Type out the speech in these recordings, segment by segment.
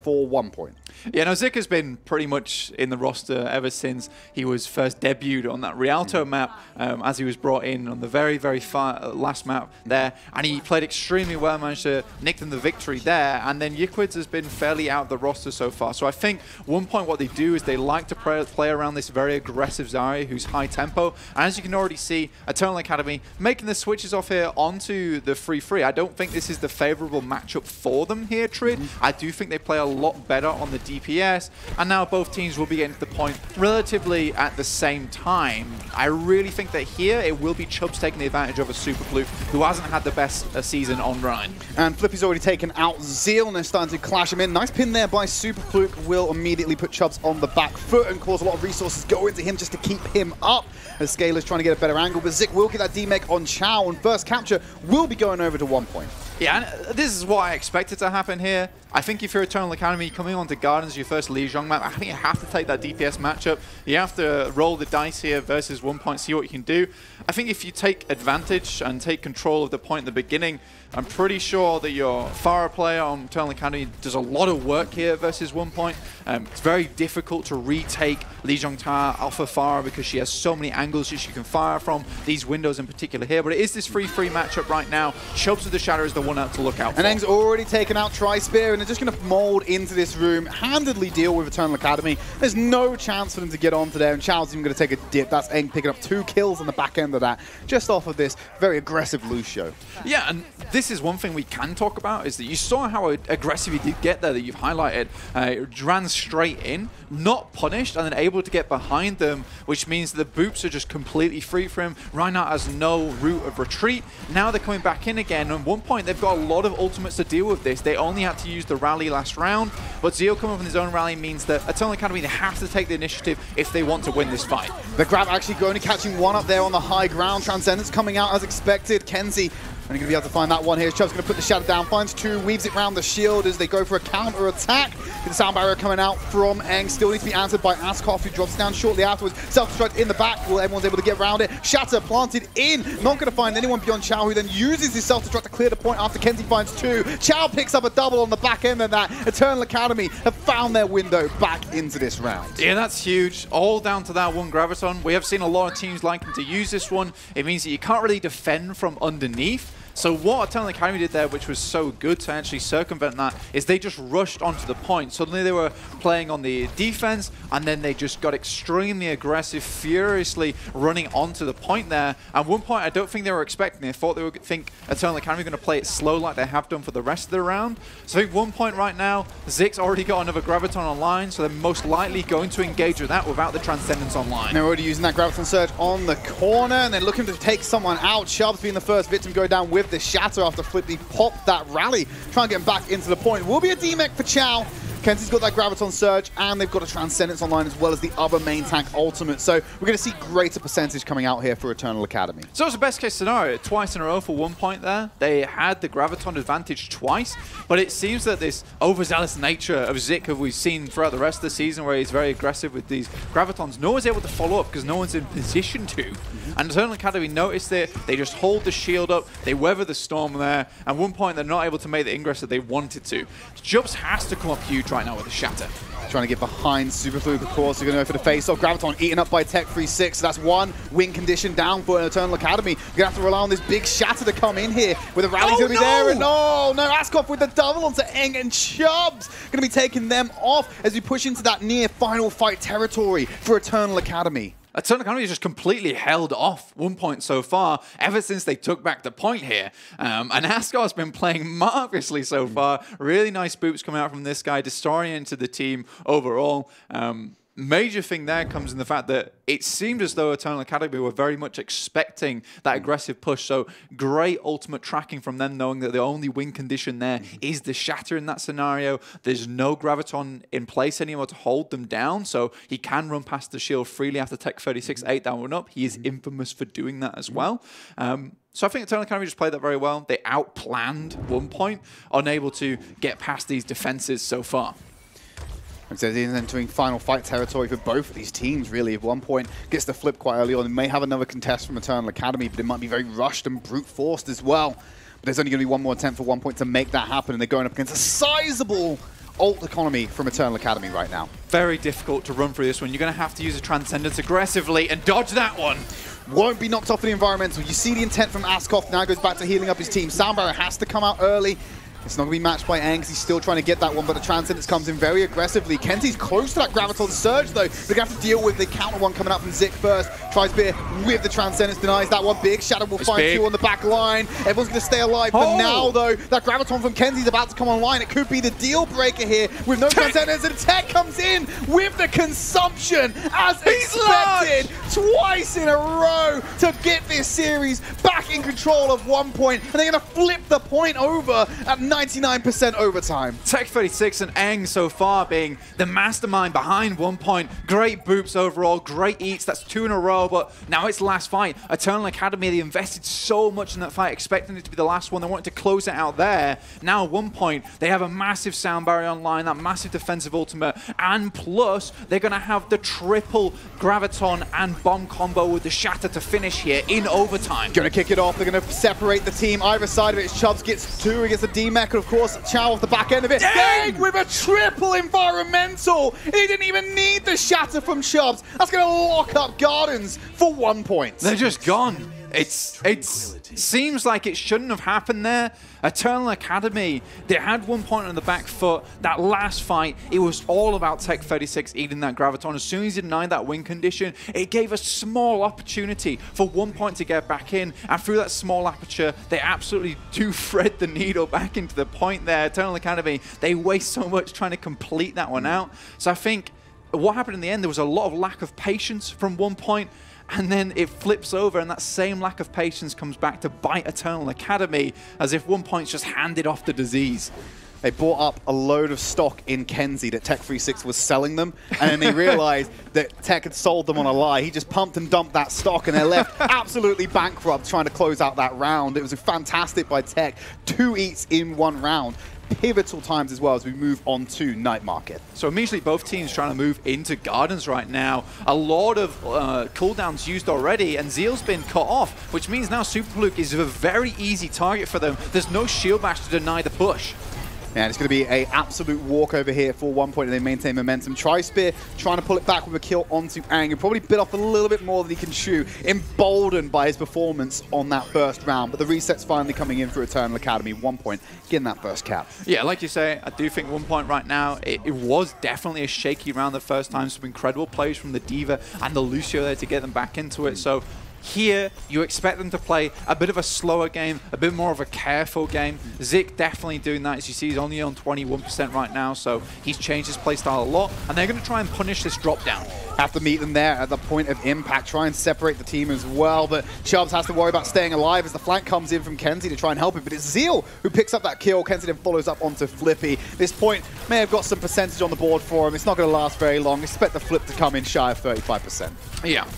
for 1.Point. Yeah, no, Zik has been pretty much in the roster ever since he was first debuted on that Rialto map, as he was brought in on the very, very last map there. And he played extremely well, managed to nick them the victory there. And then Yiquids has been fairly out of the roster so far. So I think 1Point, what they do is they like to play around this very aggressive Zarya who's high tempo. And as you can already see, Eternal Academy making the switches off here onto the 3-3. I don't think this is the favorable matchup for them here, Tridd. I do think they play a lot better on the DPS, and now both teams will be getting to the point relatively at the same time. I really think that here it will be Chubbs taking the advantage over Super Flute, who hasn't had the best season on Rhine. And Flippy's already taken out Zeal, and they're starting to clash him in. Nice pin there by Super Flute, will immediately put Chubbs on the back foot and cause a lot of resources go into him just to keep him up, as Scalar's trying to get a better angle, but Zik will get that D-Mech on Chow, and first capture will be going over to 1Point. Yeah, and this is what I expected to happen here. I think if you're Eternal Academy coming onto Gardens, your first Lijiang map, I think you have to take that DPS matchup. You have to roll the dice here versus 1Point, see what you can do. I think if you take advantage and take control of the point at the beginning, I'm pretty sure that your Pharah player on Eternal Academy does a lot of work here versus 1Point. It's very difficult to retake Lijiang Tower off of Pharah because she has so many angles that she can fire from, these windows in particular here. But it is this 3-3 matchup right now. Chubbs with the Shadow is the one out to look out for. And Eng's already taken out Tri-Spear, and they're just going to mold into this room, handedly deal with Eternal Academy. There's no chance for them to get onto there, and Chow's even going to take a dip. That's Eng picking up 2 kills on the back end of that, just off of this very aggressive Lucio. Yeah, and this is one thing we can talk about, is that you saw how aggressive he did get there that you've highlighted. Ran straight in, not punished, and then able to get behind them, which means the boops are just completely free for him. Reinhardt has no route of retreat. Now they're coming back in again. At 1Point, they've got a lot of ultimates to deal with this. They only had to use the rally last round, but Zeal coming up with his own rally means that Eternal Academy, they have to take the initiative if they want to win this fight. The grab actually only catching one up there on the high ground. Transcendence coming out as expected. Kenzie only going to be able to find that one here. Chubb's going to put the shadow down, finds 2, weaves it around the shield as they go for a counter attack. The sound barrier coming out from Eng still needs to be answered by Askoff, who drops down shortly afterwards. Self-destruct in the back. Well, everyone's able to get around it. Shatter planted in. Not going to find anyone beyond Chow, who then uses his self-destruct to clear the point after Kenzie finds 2. Chow picks up a double on the back end of that. Eternal Academy have found their window back into this round. Yeah, that's huge. All down to that one Graviton. We have seen a lot of teams liking to use this one. It means that you can't really defend from underneath. So what Eternal Academy did there, which was so good to actually circumvent that, is they just rushed onto the point. Suddenly they were playing on the defense, and then they just got extremely aggressive, furiously running onto the point there. And 1Point, I don't think they were expecting. They thought they would think Eternal Academy were going to play it slow like they have done for the rest of the round. So I think 1Point right now, Zik's already got another Graviton online, so they're most likely going to engage with that without the Transcendence online. They're already using that Graviton Surge on the corner, and they're looking to take someone out. Chubbs being the first victim go down with the Shatter after Flippy popped that rally. Try and get him back into the point. Will be a D-Mech for Chow. Kenzie's got that Graviton Surge, and they've got a Transcendence online as well as the other main tank ultimate. So we're going to see greater percentage coming out here for Eternal Academy. So it's the best case scenario. Twice in a row for 1Point there. They had the Graviton advantage twice, but it seems that this overzealous nature of Zik that we've seen throughout the rest of the season, where he's very aggressive with these Gravitons, no one's able to follow up because no one's in position to. And Eternal Academy noticed it. They just hold the shield up. They weather the storm there. At 1Point, they're not able to make the ingress that they wanted to. Chubbs has to come up huge right now with a Shatter. Trying to get behind Super Fluke, of course. They're going to go for the face-off. Graviton eaten up by Tech 3-6. So that's one win condition down for Eternal Academy. You're going to have to rely on this big Shatter to come in here, where the rally's going to be there. And no, Askoff with the double onto Eng, and Chubbs going to be taking them off as we push into that near final fight territory for Eternal Academy. Eternal Academy has just completely held off 1Point so far, ever since they took back the point here. And Askoff's been playing marvelously so far. Really nice boops coming out from this guy, disoriented the team overall. Major thing there comes in the fact that it seemed as though Eternal Academy were very much expecting that aggressive push. So great ultimate tracking from them, knowing that the only win condition there is the Shatter in that scenario. There's no Graviton in place anymore to hold them down, so he can run past the shield freely after Tech 36, 8 down, 1 up. He is infamous for doing that as well. So I think Eternal Academy just played that very well. They outplanned 1Point, unable to get past these defenses so far. And so he's entering final fight territory for both of these teams, really. At 1Point, gets the flip quite early on. They may have another contest from Eternal Academy, but it might be very rushed and brute-forced as well. But there's only going to be one more attempt for 1Point to make that happen, and they're going up against a sizable ult economy from Eternal Academy right now. Very difficult to run through this one. You're going to have to use a Transcendence aggressively and dodge that one. Won't be knocked off of the environmental. You see the intent from Askoff, now goes back to healing up his team. Soundbarrier has to come out early. It's not going to be matched by Aang, he's still trying to get that one, but the Transcendence comes in very aggressively. Kenzi's close to that Graviton Surge, though. They're going to have to deal with the counter one coming up from Zik first. Tries Beer with the Transcendence, denies that one. Big Shadow will find two on the back line. Everyone's going to stay alive, but now, though, that Graviton from Kenzi's about to come online. It could be the deal breaker here with no Transcendence, and Tech comes in with the consumption, as expected, twice in a row to get this series back in control of OnePoint, and they're going to flip the point over at 99% overtime. Tech36 and Aang so far being the mastermind behind OnePoint. Great boops overall, great eats. That's 2 in a row, but now it's last fight. Eternal Academy, they invested so much in that fight, expecting it to be the last one. They wanted to close it out there. Now OnePoint, they have a massive sound barrier online, that massive defensive ultimate, and plus they're going to have the triple Graviton and bomb combo with the Shatter to finish here in overtime. Going to kick it off. They're going to separate the team. Either side of it, Chubbs gets 2 against the D-Mech, and of course, Chow off the back end of it. Dang! With a triple environmental. He didn't even need the Shatter from Chubbs. That's going to lock up Gardens for OnePoint. They're just gone. It seems like it shouldn't have happened there. Eternal Academy, they had OnePoint on the back foot. That last fight, it was all about Tech36 eating that Graviton. As soon as he denied that win condition, it gave a small opportunity for OnePoint to get back in. And through that small aperture, they absolutely do thread the needle back into the point there. Eternal Academy, they waste so much trying to complete that one out. So I think what happened in the end, there was a lot of lack of patience from OnePoint. And then it flips over, and that same lack of patience comes back to bite Eternal Academy, as if OnePoint's just handed off the disease. They bought up a load of stock in Kenzie that Tech36 was selling them, and then they realized that Tech had sold them on a lie. He just pumped and dumped that stock, and they're left absolutely bankrupt trying to close out that round. It was fantastic by Tech. 2 eats in 1 round. Pivotal times as well as we move on to Night Market. So immediately both teams trying to move into Gardens right now. A lot of cooldowns used already, and Zeal's been cut off, which means now Super Fluke is a very easy target for them. There's no shield bash to deny the push. And it's going to be an absolute walkover here for OnePoint, and they maintain momentum. Tri-Spear trying to pull it back with a kill onto Aang, who probably bit off a little bit more than he can chew, emboldened by his performance on that first round. But the reset's finally coming in for Eternal Academy. OnePoint getting that first cap. Yeah, like you say, I do think OnePoint right now, it was definitely a shaky round the first time. Some incredible plays from the D.Va and the Lucio there to get them back into it. So here, you expect them to play a bit of a slower game, a bit more of a careful game. Zik definitely doing that. As you see, he's only on 21% right now, so he's changed his playstyle a lot, and they're going to try and punish this drop down. Have to meet them there at the point of impact, try and separate the team as well, but Chubbs has to worry about staying alive as the flank comes in from Kenzie to try and help him, but it's Zeal who picks up that kill. Kenzie then follows up onto Flippy. This point may have got some percentage on the board for him. It's not going to last very long. Expect the flip to come in shy of 35%. Yeah.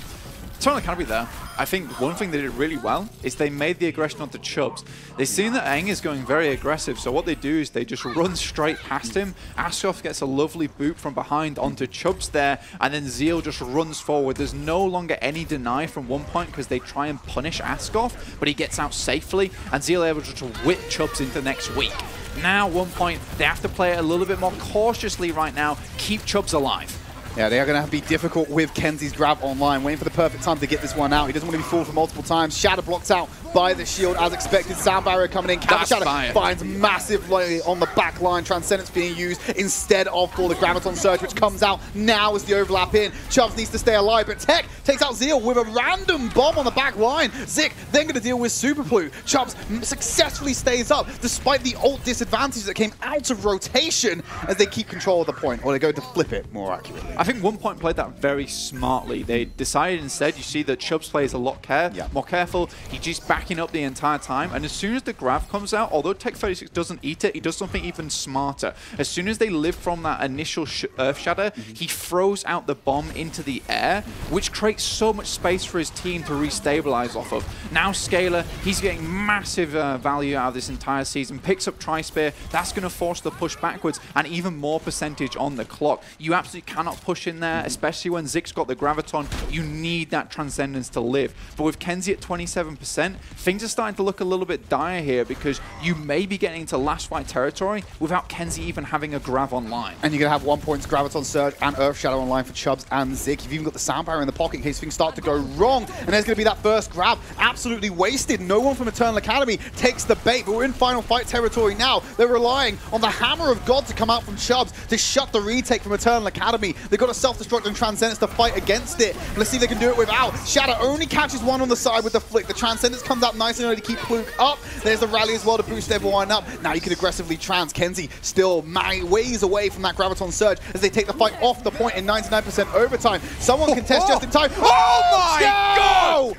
Eternal Academy there. I think one thing they did really well is they made the aggression onto Chubbs. They've seen that Aang is going very aggressive, so what they do is they just run straight past him. Askoff gets a lovely boot from behind onto Chubbs there, and then Zeal just runs forward. There's no longer any deny from OnePoint because they try and punish Askoff, but he gets out safely, and Zeal able to whip Chubbs into next week. Now OnePoint, they have to play it a little bit more cautiously right now, keep Chubbs alive. Yeah, they are going to be difficult with Kenzie's grab online, waiting for the perfect time to get this one out. He doesn't want to be fooled for multiple times. Shatter blocked out by the shield as expected. Sound barrier coming in. Shatter finds massive on the back line. Transcendence being used instead of for the Graviton Surge, which comes out now as the overlap in. Chubbs needs to stay alive, but Tech takes out Zeal with a random bomb on the back line. Zik then going to deal with Super Fluke. Chubbs successfully stays up despite the ult disadvantage that came out of rotation as they keep control of the point, or they go to flip it more accurately. I think OnePoint played that very smartly. They decided instead, you see that Chubbs plays a lot more careful. He's just backing up the entire time. And as soon as the grab comes out, although Tech36 doesn't eat it, he does something even smarter. As soon as they live from that initial Earth Shatter, he throws out the bomb into the air, which creates so much space for his team to restabilize off of. Now Scalar, he's getting massive value out of this entire season. Picks up Tri-Spear. That's going to force the push backwards and even more percentage on the clock. You absolutely cannot push in there, especially when Zik's got the Graviton. You need that Transcendence to live. But with Kenzie at 27%, things are starting to look a little bit dire here because you may be getting into last fight territory without Kenzie even having a grav online. And you're going to have 1.'s Graviton Surge and Earth Shadow online for Chubbs and Zig. You've even got the Sound Barrier in the pocket in case things start to go wrong. And there's going to be that first grab absolutely wasted. No one from Eternal Academy takes the bait, but we're in final fight territory now. They're relying on the Hammer of God to come out from Chubbs to shut the retake from Eternal Academy. They've got a self-destruct and Transcendence to fight against it. Let's see if they can do it without. Shadow only catches one on the side with the flick. The Transcendence comes out nice and early to keep Pluke up. There's the rally as well to boost everyone up. Now you can aggressively trans. Kenzie still ways away from that Graviton Surge as they take the fight off the point in 99% overtime. Someone can test just in time. Oh my God!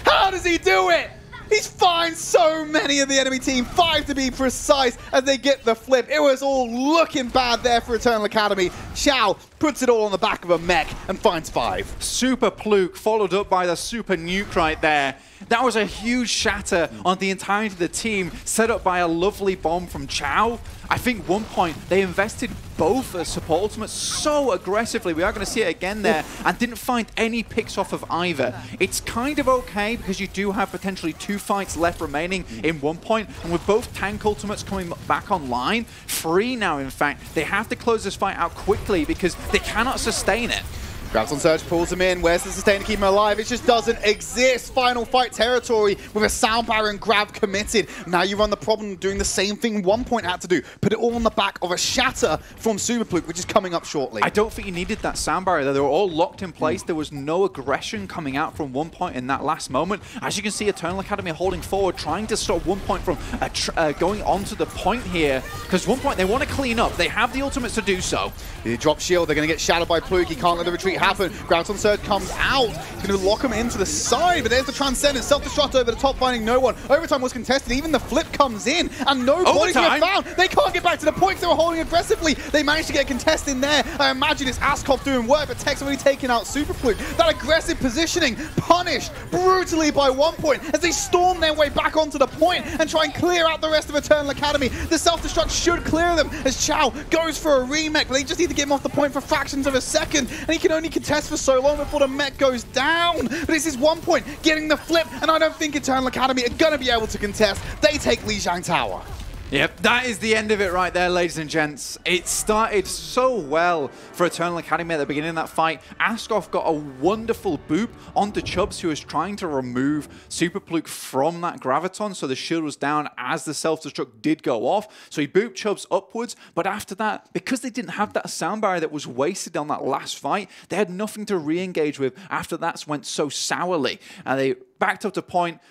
How does he do it? He's fined so many of the enemy team, 5 to be precise, as they get the flip. It was all looking bad there for Eternal Academy. Xiao puts it all on the back of a mech and finds 5. Super Pluke followed up by the Super Nuke right there. That was a huge shatter on the entirety of the team, set up by a lovely bomb from Chow. I think OnePoint, they invested both support ultimates so aggressively. We are going to see it again there, and didn't find any picks off of either. It's kind of okay because you do have potentially 2 fights left remaining in OnePoint, and with both tank ultimates coming back online, 3 now in fact, they have to close this fight out quickly because they cannot sustain it. Graviton Surge pulls him in. Where's the sustain to keep him alive? It just doesn't exist. Final fight territory with a Sound Barrier and grab committed. Now you run the problem of doing the same thing OnePoint had to do. Put it all on the back of a shatter from Super Pluke, which is coming up shortly. I don't think you needed that Sound Barrier. They were all locked in place. There was no aggression coming out from OnePoint in that last moment. As you can see, Eternal Academy holding forward, trying to stop OnePoint from going onto the point here. Because OnePoint, they want to clean up. They have the ultimates to do so. He drops shield. They're going to get shadowed by Pluke. He can't let the retreat happen. Graviton Surge comes out. He's going to lock him into the side, but there's the Transcendence. Self-destruct over the top, finding no one. Overtime was contested. Even the flip comes in, and no bodies are found. They can't get back to the points they were holding aggressively. They managed to get a contest in there. I imagine it's Askov doing work, but Tech's already taken out Super Pluke. That aggressive positioning punished brutally by OnePoint as they storm their way back onto the point and try and clear out the rest of Eternal Academy. The self-destruct should clear them as Chow goes for a remech, but they just need to get him off the point for fractions of a second, and he can only contest for so long before the mech goes down. But this is OnePoint getting the flip, and I don't think Eternal Academy are going to be able to contest. They take Lijiang Tower. Yep, that is the end of it right there, ladies and gents. It started so well for Eternal Academy at the beginning of that fight. Askov got a wonderful boop onto Chubbs, who was trying to remove Super Pluke from that Graviton, so the shield was down as the self-destruct did go off. So he booped Chubbs upwards, but after that, because they didn't have that Sound Barrier that was wasted on that last fight, they had nothing to re-engage with after that went so sourly. And they backed up to point.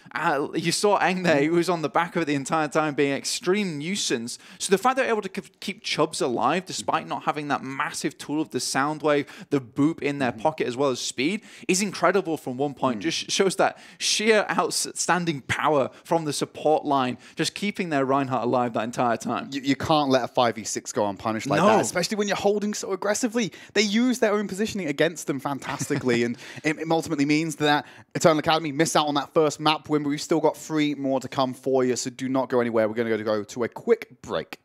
You saw Eng there, he was on the back of it the entire time, being an extreme nuisance. So the fact they're able to keep Chubbs alive, despite not having that massive tool of the sound wave, the boop in their pocket, as well as speed, is incredible from OnePoint. Just shows that sheer outstanding power from the support line, just keeping their Reinhardt alive that entire time. You can't let a 5v6 go unpunished like that, especially when you're holding so aggressively. They use their own positioning against them fantastically, and it ultimately means that Eternal Academy miss out on that first map win, but we've still got 3 more to come for you, so do not go anywhere. We're going to go to a quick break.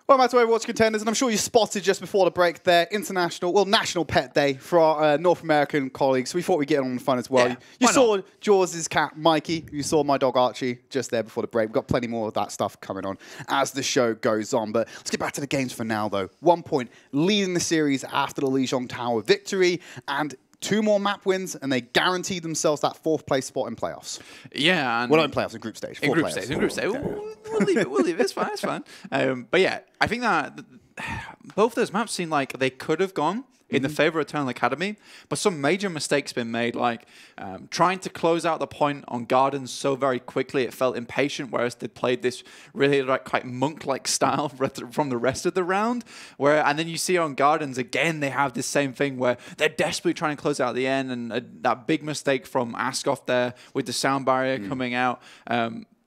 Welcome back to Overwatch Contenders, and I'm sure you spotted just before the break there, National Pet Day for our North American colleagues. So we thought we'd get on the fun as well. Yeah, you saw Jaws' cat, Mikey. You saw my dog, Archie, just there before the break. We've got plenty more of that stuff coming on as the show goes on. But let's get back to the games for now, though. 1Point leading the series after the Lijiang Tower victory, and 2 more map wins, and they guaranteed themselves that 4th place spot in playoffs. Yeah. And well, not in playoffs, in group stage. In group stage. We'll leave it. We'll leave it. It's fine. It's fine. But yeah, I think that both those maps seem like they could have gone in the favor of Eternal Academy, but some major mistakes been made, like trying to close out the point on Gardens so very quickly it felt impatient, whereas they played this really like quite monk-like style from the rest of the round. And then you see on Gardens again they have this same thing where they're desperately trying to close out the end, and that big mistake from Askoff there with the sound barrier coming out.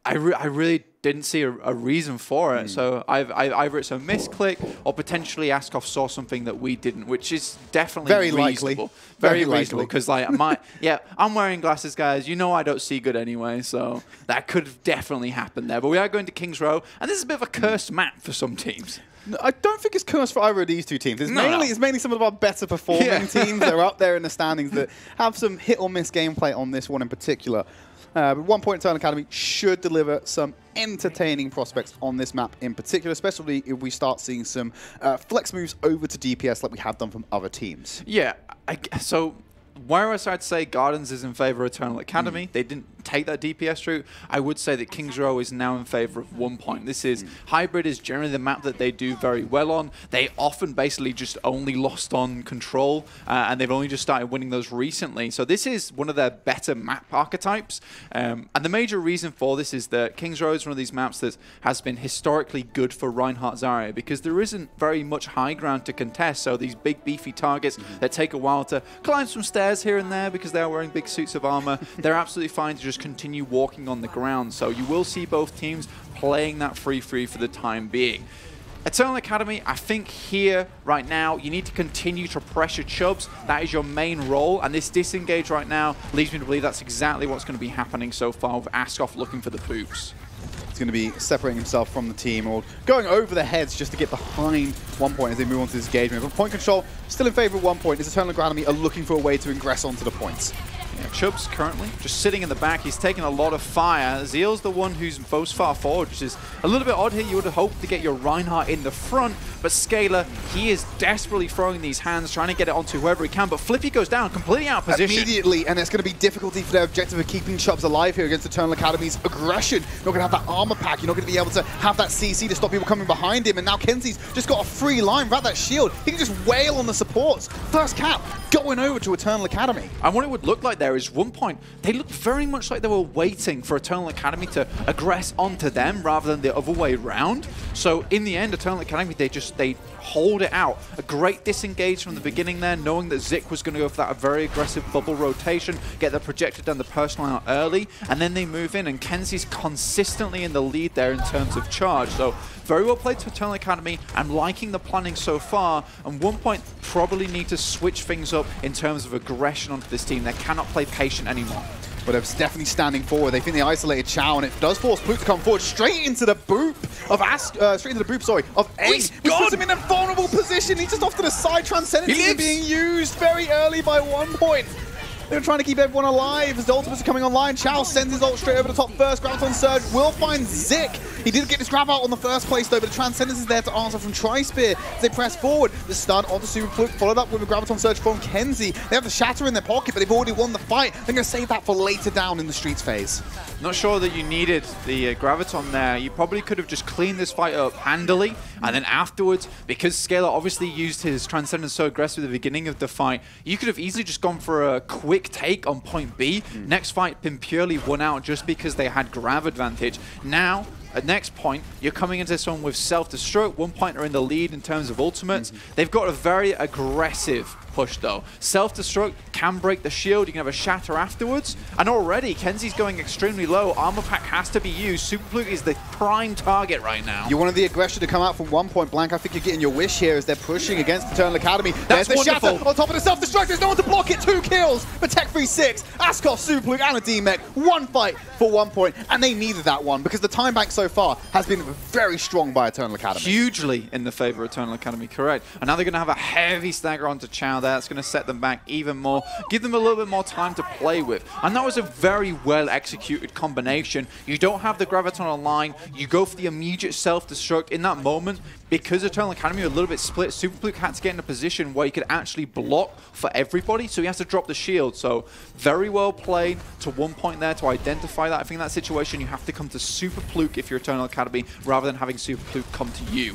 I really didn't see a reason for it. So either it's a misclick or potentially Askoff saw something that we didn't, which is definitely very reasonable. Likely. Very reasonable, because like I'm wearing glasses, guys. You know I don't see good anyway, so that could have definitely happened there. But we are going to King's Row, and this is a bit of a cursed map for some teams. No, I don't think it's cursed for either of these two teams. It's mainly some of our better performing teams that are up there in the standings that have some hit or miss gameplay on this one in particular. But 1Point Eternal Academy should deliver some entertaining prospects on this map in particular, especially if we start seeing some flex moves over to DPS like we have done from other teams. Yeah, so whereas I'd say Gardens is in favor of Eternal Academy, they didn't take that DPS route. I would say that King's Row is now in favor of 1Point. This is Hybrid is generally the map that they do very well on. They often basically just only lost on Control, and they've only just started winning those recently. So this is one of their better map archetypes. And the major reason for this is that King's Row is one of these maps that has been historically good for Reinhardt Zarya, because there isn't very much high ground to contest. So these big beefy targets that take a while to climb some stairs here and there because they are wearing big suits of armor, they're absolutely fine to just continue walking on the ground. So you will see both teams playing that free for the time being. Eternal Academy, I think here, right now, you need to continue to pressure Chubbs. That is your main role, and this disengage right now leads me to believe that's exactly what's going to be happening so far, with Askoff looking for the poops. He's going to be separating himself from the team, or going over the heads just to get behind 1Point as they move on to this engagement. But point control, still in favor of 1Point, as Eternal Academy are looking for a way to ingress onto the points. Chubbs currently just sitting in the back. He's taking a lot of fire. Zeal's the one who's most far forward, which is a little bit odd here. You would have hoped to get your Reinhardt in the front, but Scaler, he is desperately throwing these hands, trying to get it onto whoever he can, but Flippy goes down, completely out of position. Immediately, and it's going to be difficulty for their objective of keeping Chubbs alive here against Eternal Academy's aggression. You're not going to have that armor pack. You're not going to be able to have that CC to stop people coming behind him, and now Kenzie's just got a free line without that shield. He can just wail on the supports. First cap going over to Eternal Academy. And what it would look like there is 1Point. They looked very much like they were waiting for Eternal Academy to aggress onto them rather than the other way around. So in the end, Eternal Academy, they hold it out. A great disengage from the beginning there, knowing that Zik was going to go for that very aggressive bubble rotation, get the projector down the personal out early, and then they move in, and Kenzie's consistently in the lead there in terms of charge. So very well played to Eternal Academy. I'm liking the planning so far, and 1Point probably need to switch things up in terms of aggression onto this team. They cannot play patient anymore. But it's definitely standing forward. They think they isolated Chow, and it does force Poop to come forward straight into the boop of Ace. Which puts him in a vulnerable position. He's just off to the side. Transcendence being used very early by 1Point. They were trying to keep everyone alive as the ultimates are coming online. Chow sends his ult straight over the top first. Graviton Surge will find Zik. He didn't get his grab out on the first place though, but the Transcendence is there to answer from Tri-Spear as they press forward. The stun onto Super Fluke, followed up with a Graviton Surge from Kenzie. They have the Shatter in their pocket, but they've already won the fight. They're going to save that for later down in the Streets phase. Not sure that you needed the Graviton there. You probably could have just cleaned this fight up handily, and then afterwards, because Scaler obviously used his Transcendence so aggressive at the beginning of the fight, you could have easily just gone for a quick take on point B. Next fight been purely won out just because they had grav advantage. Now, at next point, you're coming into this one with self-destruct. 1Point are in the lead in terms of ultimates. They've got a very aggressive push though. Self-destruct can break the shield. You can have a shatter afterwards. And already, Kenzie's going extremely low. Armor pack has to be used. Super Fluke is the prime target right now. You wanted the aggression to come out from 1Point Blank. I think you're getting your wish here as they're pushing against Eternal Academy. That's There's the wonderful. shatter on top of the self-destruct. There's no one to block it. 2 kills for Tech 36. Askoff, Super Fluke, and a D-Mech. One fight for 1Point. And they needed that one because the time bank so so far has been very strong by Eternal Academy. Hugely in the favor of Eternal Academy, correct. And now they're going to have a heavy stagger onto Chow there. That's going to set them back even more, give them a little bit more time to play with. And that was a very well executed combination. You don't have the Graviton online, you go for the immediate self-destruct in that moment. Because Eternal Academy are a little bit split, Super Fluke had to get in a position where he could actually block for everybody, so he has to drop the shield. So very well played to 1Point there to identify that. I think in that situation you have to come to Super Fluke if you're Eternal Academy, rather than having Super Fluke come to you.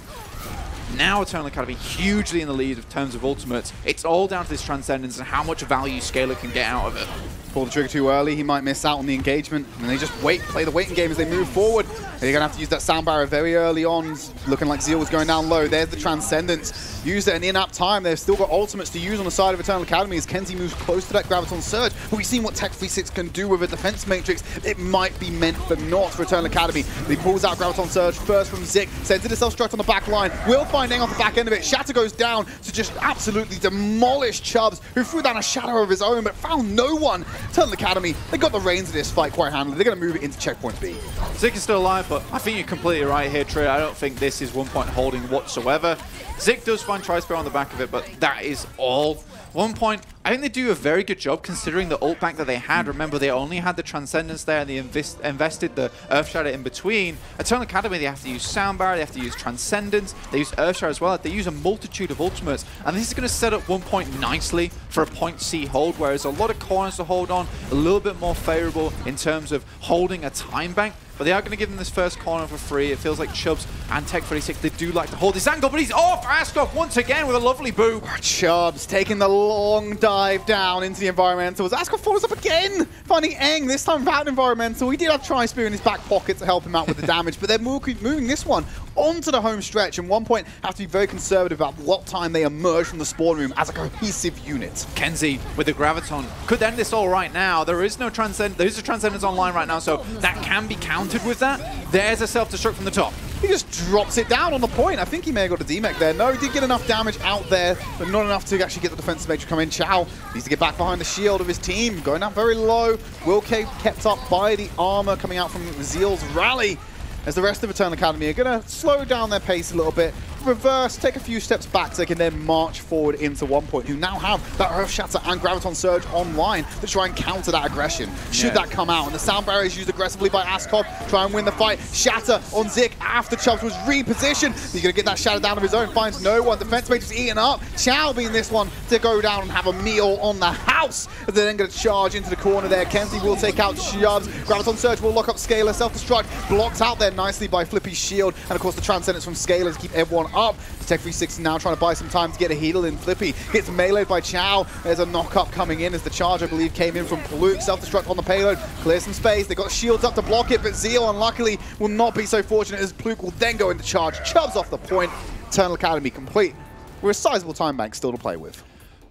Now Eternal Academy hugely in the lead in terms of ultimates. It's all down to this Transcendence and how much value Scaler can get out of it. Pull the trigger too early, he might miss out on the engagement, and they just play the waiting game as they move forward. They're going to have to use that sound barrier very early on, looking like Zeal was going down low. There's the Transcendence. Used it, and in-app time, they've still got ultimates to use on the side of Eternal Academy as Kenzie moves close to that Graviton Surge. But we've seen what Tech 36 can do with a defense matrix. It might be meant for naught for Eternal Academy. But he pulls out Graviton Surge first from Zik, sends it to self-destruct on the back line. Will find Eng off the back end of it. Shatter goes down to just absolutely demolish Chubbs, who threw down a shadow of his own, but found no one. Eternal Academy, they got the reins of this fight quite handily. They're going to move it into checkpoint B. Zik is still alive, but I think you're completely right here, Tridd. I don't think this is 1Point holding whatsoever. Zik does find Tri-Spare on the back of it, but that is all. 1Point, I think they do a very good job considering the ult back that they had. Remember, they only had the Transcendence there and they invested the Earth Shatter in between. Eternal Academy, they have to use Sound Barrier, they have to use Transcendence, they use Earth Shatter as well. They use a multitude of ultimates, and this is going to set up 1Point nicely for a point C hold, whereas a lot of corners to hold on, a little bit more favorable in terms of holding a time bank. But they are going to give them this first corner for free. It feels like Chubbs and Tech 36, they do like to hold this angle, but he's off! Askoff once again with a lovely boot. Chubbs taking the long dive down into the environmentals. Askoff follows up again, finding Eng, this time without an environmental. He did have Tri-Spear in his back pocket to help him out with the damage, but they're moving this one onto the home stretch, and 1Point have to be very conservative about what time they emerge from the spawn room as a cohesive unit. Kenzie with the Graviton could end this all right now. There is no Transcendence. There is a Transcendence online right now, so that can be countered with that. There's a self-destruct from the top. He just drops it down on the point. I think he may have got a D-Mech there. No, he did get enough damage out there, but not enough to actually get the defensive matrix come in. Chow needs to get back behind the shield of his team. Going down very low. Will K kept up by the armor coming out from Zeal's rally, as the rest of Eternal Academy are going to slow down their pace a little bit, reverse, take a few steps back so they can then march forward into 1Point, who now have that Earth Shatter and Graviton Surge online to try and counter that aggression, should that come out. And the sound barrier is used aggressively by Askoff, try and win the fight. Shatter on Zik after Chubbs was repositioned. He's going to get that shatter down of his own, finds no one. Defense matrix eaten up. Chow being this one to go down and have a meal on the house. As they're then going to charge into the corner there. Kenzie will take out Chubbs. Graviton Surge will lock up Scaler. Self-destruct blocked out there nicely by Flippy's shield. And of course the Transcendence from Scaler to keep everyone up. Tech 360 now trying to buy some time to get a heal in. Flippy gets meleeed by Chow. There's a knock-up coming in as the charge, I believe, came in from Pollitt. Self-destruct on the payload. Clear some space. They got shields up to block it, but Zeal, unluckily, will not be so fortunate as Pollitt will then go into charge. Chubbs off the point. Eternal Academy complete. We're a sizable time bank still to play with.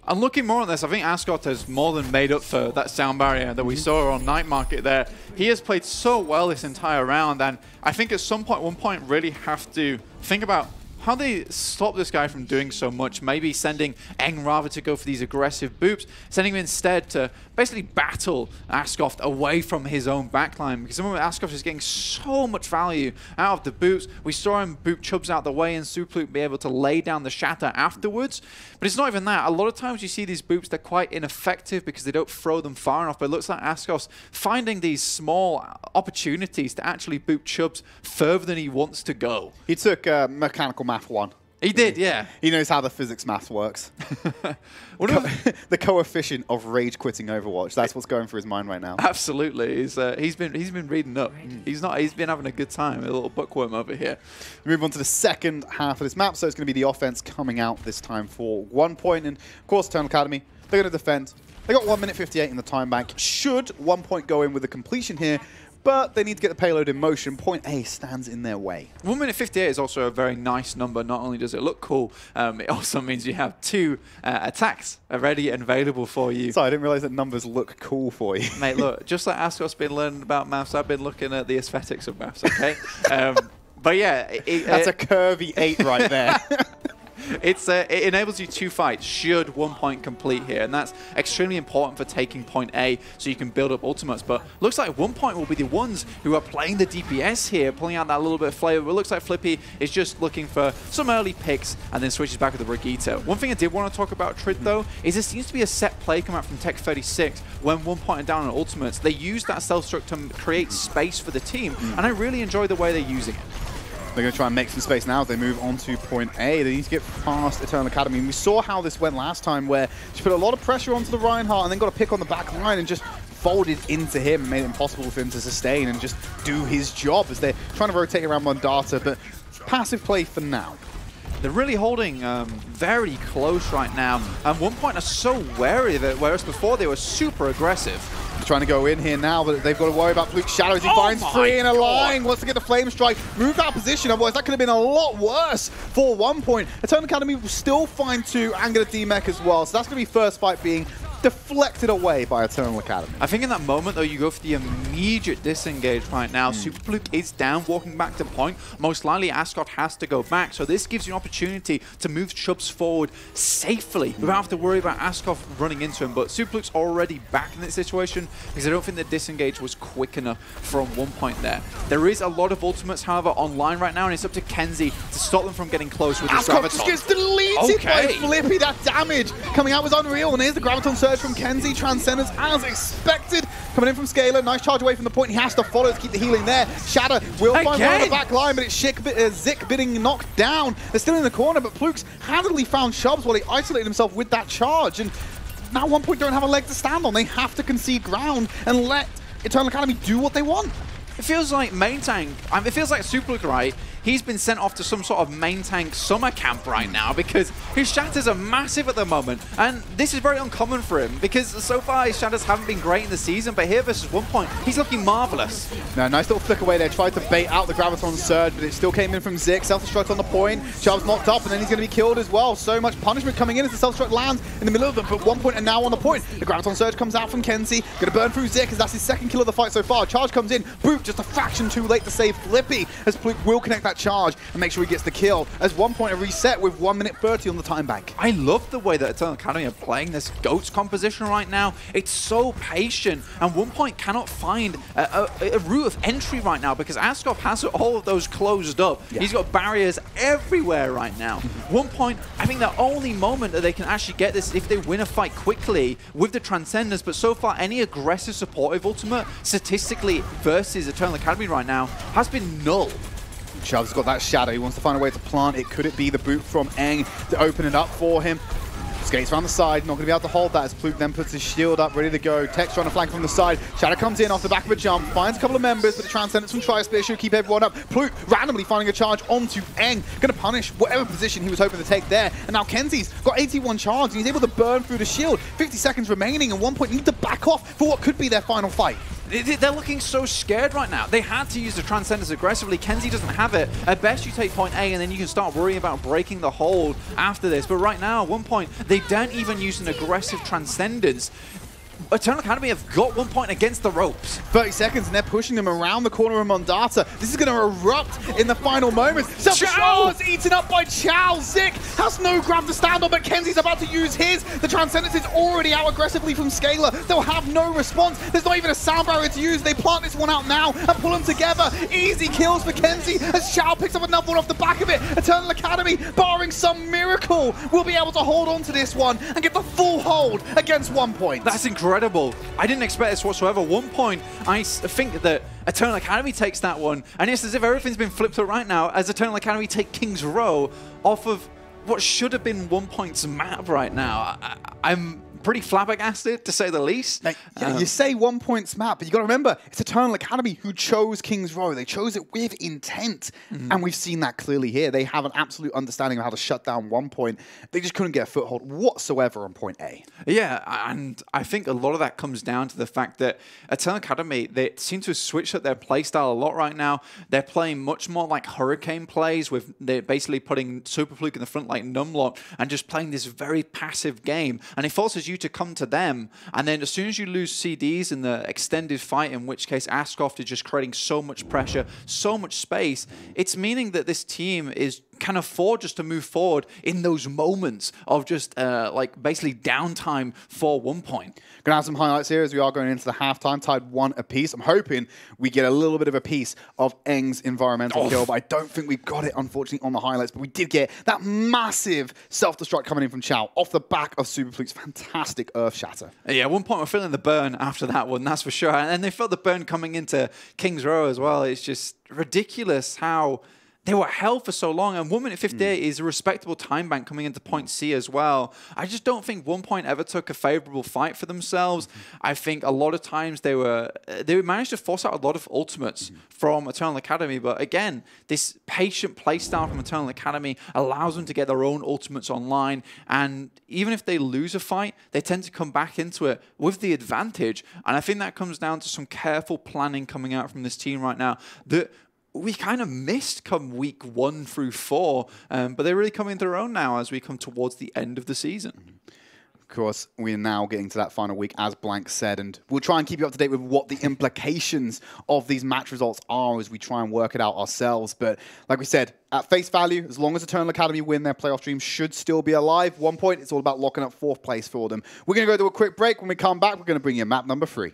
And looking more on this, I think Ascot has more than made up for that sound barrier that we saw on Night Market there. He has played so well this entire round, and I think at some point, 1Point really have to think about how they stop this guy from doing so much. Maybe sending Eng rather to go for these aggressive boops, sending him instead to basically battle Askoff away from his own backline. Because remember, Askoff is getting so much value out of the boops. We saw him boop Chubbs out the way and Super Fluke be able to lay down the shatter afterwards. But it's not even that. A lot of times you see these boops, they're quite ineffective because they don't throw them far enough. But it looks like Askoff's finding these small opportunities to actually boop Chubbs further than he wants to go. He took Mechanical Math 1. He did, yeah. He knows how the physics math works. The coefficient of rage quitting Overwatch. That's what's going through his mind right now. Absolutely. He's been reading up. He's been having a good time. A little bookworm over here. We move on to the second half of this map. So it's going to be the offense coming out this time for 1Point. And of course, Eternal Academy, they're going to defend. They got 1 minute 58 in the time bank. Should 1Point go in with a completion here, but they need to get the payload in motion. Point A stands in their way. 1 minute 58 is also a very nice number. Not only does it look cool, it also means you have 2 attacks ready and available for you. Sorry, I didn't realize that numbers look cool for you. Mate, look, just like Ascot's been learning about maths, I've been looking at the aesthetics of maths, okay? But yeah. That's a curvy 8 right there. it enables you to fight should 1 point complete here, and that's extremely important for taking point A so you can build up ultimates. But looks like 1 point will be the ones who are playing the DPS here, pulling out that little bit of flavor. But it looks like Flippy is just looking for some early picks and then switches back with the Brigitte. One thing I did want to talk about Tridd though is there seems to be a set play coming out from Tech 36 when 1 point are down on ultimates. They use that self-destruct to create space for the team, and I really enjoy the way they're using it. They're going to try and make some space now as they move on to point A. They need to get past Eternal Academy. And we saw how this went last time, where she put a lot of pressure onto the Reinhardt and then got a pick on the back line and just folded into him and made it impossible for him to sustain and just do his job as they're trying to rotate around Mondata. But passive play for now. They're really holding very close right now. And 1 point are so wary of it, whereas before they were super aggressive. Trying to go in here now, but they've got to worry about Fluke's shadow as he finds free in a line. Wants to get the flame strike, move out of position, otherwise that could have been a lot worse for 1 point. Eternal Academy will still find 2 and get a D-Mech as well, so that's going to be first fight being deflected away by Eternal Academy. I think in that moment, though, you go for the immediate disengage right now. Super Fluke is down, walking back to point. Most likely, Ascot has to go back. So this gives you an opportunity to move Chubbs forward safely without having to worry about Ascot running into him. But Super Fluke's already back in this situation because I don't think the disengage was quick enough from 1 point there. There is a lot of ultimates, however, online right now, and it's up to Kenzie to stop them from getting close with the Ascot Graviton. just gets deleted by Flippy. That damage coming out was unreal, and here's the Graviton surge from Kenzie. Transcendence as expected. Coming in from Scaler. Nice charge away from the point. He has to follow to keep the healing there. Shatter will find one on the back line, but it's Zik getting knocked down. They're still in the corner, but Pluke's handily found Chubbs while he isolated himself with that charge. And now 1 point don't have a leg to stand on. They have to concede ground and let Eternal Academy do what they want. It feels like main tank. It feels like Super Luke, right? He's been sent off to some sort of main tank summer camp right now because his shatters are massive at the moment. And this is very uncommon for him because so far his shatters haven't been great in the season, but here versus 1 point, he's looking marvelous. No, nice little flick away there. Tried to bait out the Graviton surge, but it still came in from Zik. Self-destruct on the point. Chubbs knocked up, and then he's going to be killed as well. So much punishment coming in as the self-destruct lands in the middle of them, but 1 point and now on the point. The Graviton surge comes out from Kenzie. Going to burn through Zik as that's his second kill of the fight so far. Charge comes in. Boop, just a fraction too late to save Flippy as Fluke will connect that charge and make sure he gets the kill as 1 point a reset with 1 minute 30 on the time bank. I love the way that Eternal Academy are playing this GOATS composition right now. It's so patient, and 1 point cannot find a route of entry right now because Ascot has all of those closed up. Yeah. He's got barriers everywhere right now. 1 point, I think the only moment that they can actually get this if they win a fight quickly with the Transcenders, but so far any aggressive supportive ultimate statistically versus Eternal Academy right now has been null. Chubbs got that shadow. He wants to find a way to plant it. Could it be the boot from Eng to open it up for him? Skates around the side, not going to be able to hold that as Pluke then puts his shield up, ready to go. Tech's trying to flank from the side. Shadow comes in off the back of a jump, finds a couple of members, but the Transcendence from Tri-Spear should keep everyone up. Pluke randomly finding a charge onto Eng, going to punish whatever position he was hoping to take there. And now Kenzie's got 81 charge, and he's able to burn through the shield. 50 seconds remaining, and 1 point need to back off for what could be their final fight. They're looking so scared right now. They had to use the Transcendence aggressively. Kenzie doesn't have it. At best, you take point A, and then you can start worrying about breaking the hold after this. But right now, 1 point, they don't even use an aggressive Transcendence. Eternal Academy have got 1 point against the ropes. 30 seconds, and they're pushing them around the corner of Mondata. This is going to erupt in the final moments. Chow is eaten up by Chow. Zik has no grab to stand on, but Kenzie's about to use his. The Transcendence is already out aggressively from Scaler. They'll have no response. There's not even a sound barrier to use. They plant this one out now and pull them together. Easy kills for Kenzie as Chow picks up another one off the back of it. Eternal Academy, barring some miracle, will be able to hold on to this one and get the full hold against 1 point. That's incredible. I didn't expect this whatsoever. 1 point, I think that Eternal Academy takes that one, and it's as if everything's been flipped right now as Eternal Academy take King's Row off of what should have been 1 point's map right now. I'm pretty flabbergasted, to say the least. Like, you say 1 point's map, but you got to remember, it's Eternal Academy who chose King's Row. They chose it with intent, and we've seen that clearly here. They have an absolute understanding of how to shut down 1 point. They just couldn't get a foothold whatsoever on point A. Yeah, and I think a lot of that comes down to the fact that Eternal Academy, they seem to have switched up their playstyle a lot right now. They're playing much more like Hurricane plays, with they're basically putting Super Fluke in the front like Numlock and just playing this very passive game, and it forces you to come to them, and then as soon as you lose CDs in the extended fight, in which case Ascot is just creating so much pressure, so much space, it's meaning that this team is can afford just to move forward in those moments of just like basically downtime for OnePoint. Gonna have some highlights here as we are going into the halftime, tied 1 apiece. I'm hoping we get a little bit of a piece of Eng's environmental kill, but I don't think we got it, unfortunately, on the highlights. But we did get that massive self-destruct coming in from Chow off the back of Superfluke's fantastic Earth Shatter. Yeah, OnePoint were feeling the burn after that one, that's for sure. And they felt the burn coming into King's Row as well. It's just ridiculous how they were held for so long, and 1 minute 58 is a respectable time bank coming into point C as well. I just don't think OnePoint ever took a favorable fight for themselves. I think a lot of times they managed to force out a lot of ultimates from Eternal Academy, but again, this patient playstyle from Eternal Academy allows them to get their own ultimates online, and even if they lose a fight, they tend to come back into it with the advantage, and I think that comes down to some careful planning coming out from this team right now that we kind of missed come week 1 through 4, but they're really coming into their own now as we come towards the end of the season. Of course, we're now getting to that final week, as Blank said, and we'll try and keep you up to date with what the implications of these match results are as we try and work it out ourselves. But like we said, at face value, as long as Eternal Academy win, their playoff dream should still be alive. OnePoint, it's all about locking up 4th place for them. We're going to go to a quick break. When we come back, we're going to bring you map number 3.